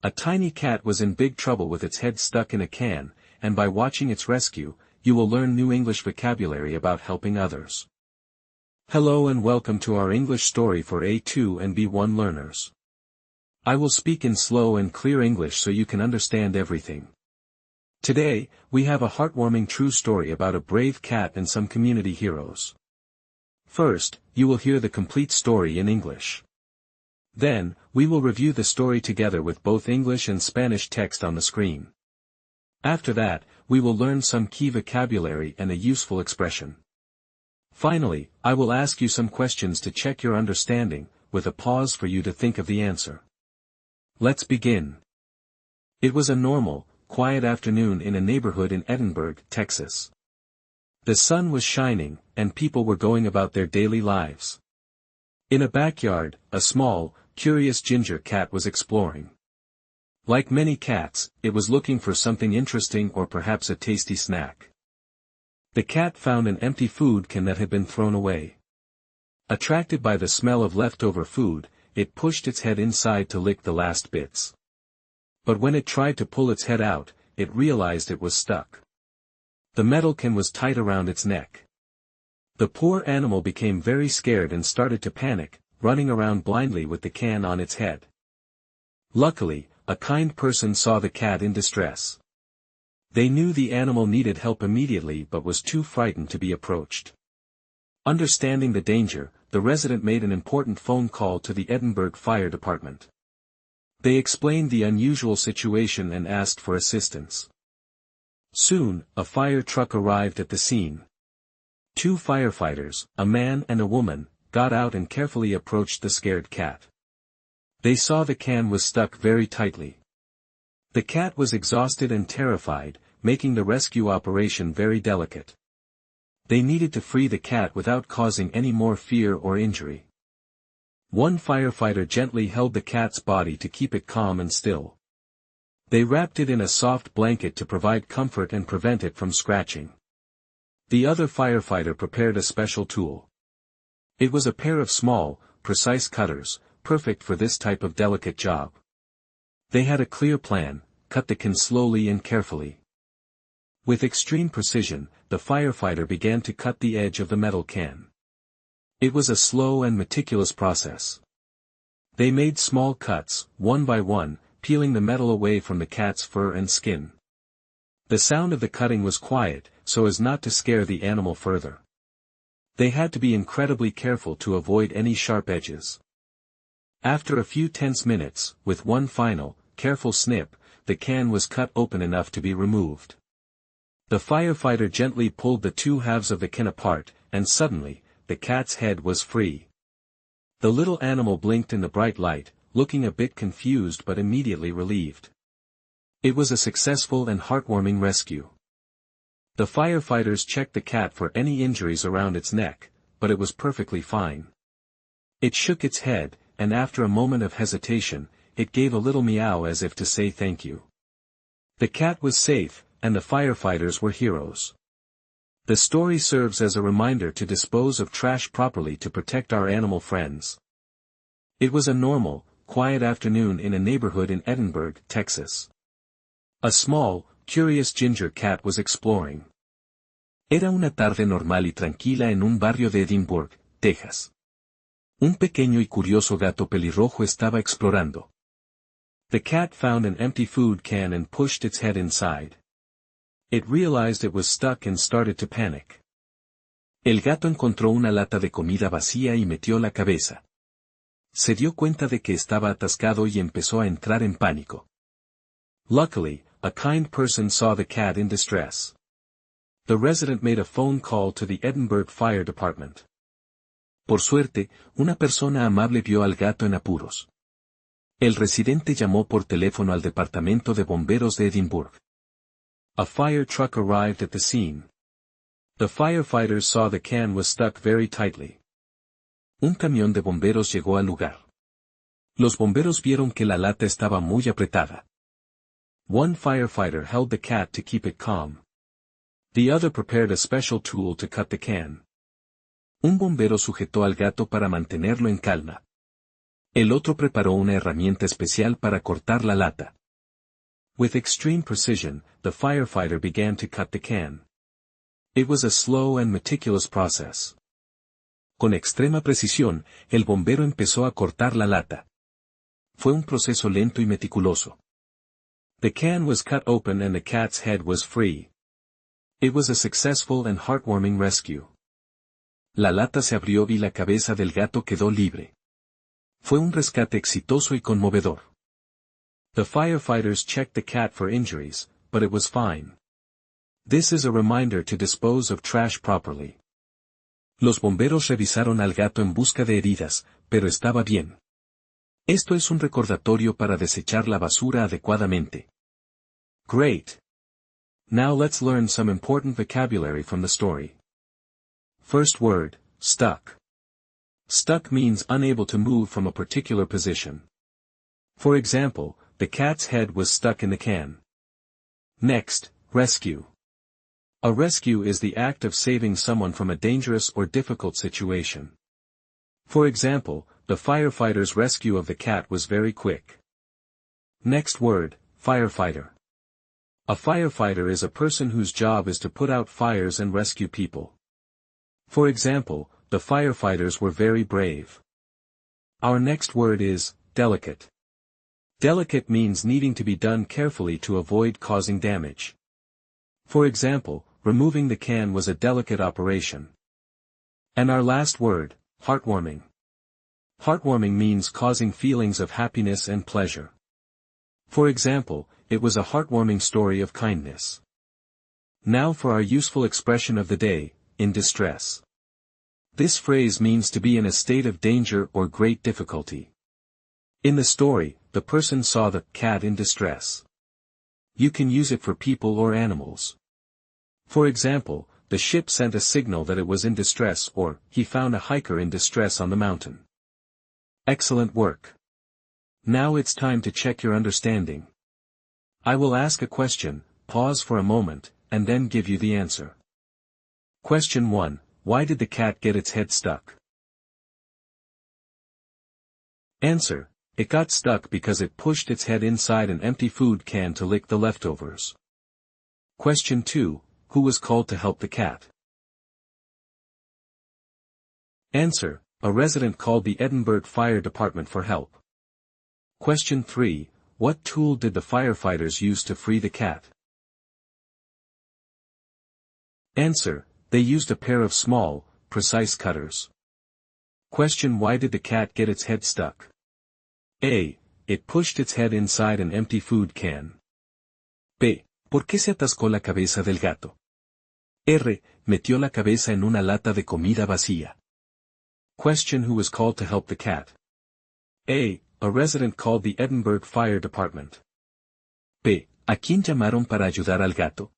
A tiny cat was in big trouble with its head stuck in a can, and by watching its rescue, you will learn new English vocabulary about helping others. Hello and welcome to our English story for A2 and B1 learners. I will speak in slow and clear English so you can understand everything. Today, we have a heartwarming true story about a brave cat and some community heroes. First, you will hear the complete story in English. Then, we will review the story together with both English and Spanish text on the screen. After that, we will learn some key vocabulary and a useful expression. Finally, I will ask you some questions to check your understanding, with a pause for you to think of the answer. Let's begin. It was a normal, quiet afternoon in a neighborhood in Edinburg, Texas. The sun was shining, and people were going about their daily lives. In a backyard, a small, curious ginger cat was exploring. Like many cats, it was looking for something interesting or perhaps a tasty snack. The cat found an empty food can that had been thrown away. Attracted by the smell of leftover food, it pushed its head inside to lick the last bits. But when it tried to pull its head out, it realized it was stuck. The metal can was tight around its neck. The poor animal became very scared and started to panic, running around blindly with the can on its head. Luckily, a kind person saw the cat in distress. They knew the animal needed help immediately but was too frightened to be approached. Understanding the danger, the resident made an important phone call to the Edinburg Fire Department. They explained the unusual situation and asked for assistance. Soon, a fire truck arrived at the scene. Two firefighters, a man and a woman, got out and carefully approached the scared cat. They saw the can was stuck very tightly. The cat was exhausted and terrified, making the rescue operation very delicate. They needed to free the cat without causing any more fear or injury. One firefighter gently held the cat's body to keep it calm and still. They wrapped it in a soft blanket to provide comfort and prevent it from scratching. The other firefighter prepared a special tool. It was a pair of small, precise cutters, perfect for this type of delicate job. They had a clear plan: cut the can slowly and carefully. With extreme precision, the firefighter began to cut the edge of the metal can. It was a slow and meticulous process. They made small cuts, one by one, peeling the metal away from the cat's fur and skin. The sound of the cutting was quiet, so as not to scare the animal further. They had to be incredibly careful to avoid any sharp edges. After a few tense minutes, with one final, careful snip, the can was cut open enough to be removed. The firefighter gently pulled the two halves of the can apart, and suddenly, the cat's head was free. The little animal blinked in the bright light, looking a bit confused but immediately relieved. It was a successful and heartwarming rescue. The firefighters checked the cat for any injuries around its neck, but it was perfectly fine. It shook its head, and after a moment of hesitation, it gave a little meow as if to say thank you. The cat was safe, and the firefighters were heroes. The story serves as a reminder to dispose of trash properly to protect our animal friends. It was a normal, quiet afternoon in a neighborhood in Edinburg, Texas. A small, curious ginger cat was exploring. Era una tarde normal y tranquila en un barrio de Edinburg, Texas. Un pequeño y curioso gato pelirrojo estaba explorando. The cat found an empty food can and pushed its head inside. It realized it was stuck and started to panic. El gato encontró una lata de comida vacía y metió la cabeza. Se dio cuenta de que estaba atascado y empezó a entrar en pánico. Luckily, a kind person saw the cat in distress. The resident made a phone call to the Edinburg Fire Department. Por suerte, una persona amable vio al gato en apuros. El residente llamó por teléfono al departamento de bomberos de Edimburgo. A fire truck arrived at the scene. The firefighters saw the can was stuck very tightly. Un camión de bomberos llegó al lugar. Los bomberos vieron que la lata estaba muy apretada. One firefighter held the cat to keep it calm. The other prepared a special tool to cut the can. Un bombero sujetó al gato para mantenerlo en calma. El otro preparó una herramienta especial para cortar la lata. With extreme precision, the firefighter began to cut the can. It was a slow and meticulous process. Con extrema precisión, el bombero empezó a cortar la lata. Fue un proceso lento y meticuloso. The can was cut open and the cat's head was free. It was a successful and heartwarming rescue. La lata se abrió y la cabeza del gato quedó libre. Fue un rescate exitoso y conmovedor. The firefighters checked the cat for injuries, but it was fine. This is a reminder to dispose of trash properly. Los bomberos revisaron al gato en busca de heridas, pero estaba bien. Esto es un recordatorio para desechar la basura adecuadamente. Great! Now let's learn some important vocabulary from the story. First word, stuck. Stuck means unable to move from a particular position. For example, the cat's head was stuck in the can. Next, rescue. A rescue is the act of saving someone from a dangerous or difficult situation. For example, the firefighter's rescue of the cat was very quick. Next word, firefighter. A firefighter is a person whose job is to put out fires and rescue people. For example, the firefighters were very brave. Our next word is, delicate. Delicate means needing to be done carefully to avoid causing damage. For example, removing the can was a delicate operation. And our last word, heartwarming. Heartwarming means causing feelings of happiness and pleasure. For example, it was a heartwarming story of kindness. Now for our useful expression of the day, in distress. This phrase means to be in a state of danger or great difficulty. In the story, the person saw the cat in distress. You can use it for people or animals. For example, the ship sent a signal that it was in distress, or, he found a hiker in distress on the mountain. Excellent work. Now it's time to check your understanding. I will ask a question, pause for a moment, and then give you the answer. Question 1. Why did the cat get its head stuck? Answer. It got stuck because it pushed its head inside an empty food can to lick the leftovers. Question 2. Who was called to help the cat? Answer. A resident called the Edinburg Fire Department for help. Question 3. What tool did the firefighters use to free the cat? Answer. They used a pair of small, precise cutters. Question. Why did the cat get its head stuck? A. It pushed its head inside an empty food can. B. ¿Por qué se atascó la cabeza del gato? R. Metió la cabeza en una lata de comida vacía. Question. Who was called to help the cat? A. A resident called the Edinburg Fire Department. B. ¿A quién llamaron para ayudar al gato?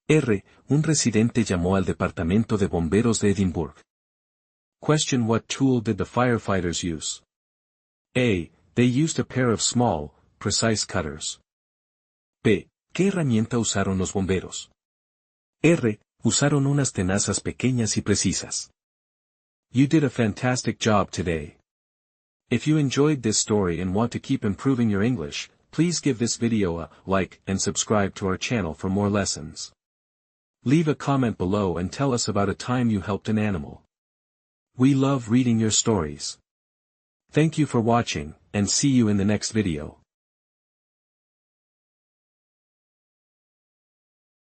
R. Un residente llamó al departamento de bomberos de Edimburgo. Question. What tool did the firefighters use? A. They used a pair of small, precise cutters. B. ¿Qué herramienta usaron los bomberos? R. Usaron unas tenazas pequeñas y precisas. You did a fantastic job today. If you enjoyed this story and want to keep improving your English, please give this video a like and subscribe to our channel for more lessons. Leave a comment below and tell us about a time you helped an animal. We love reading your stories. Thank you for watching, and see you in the next video.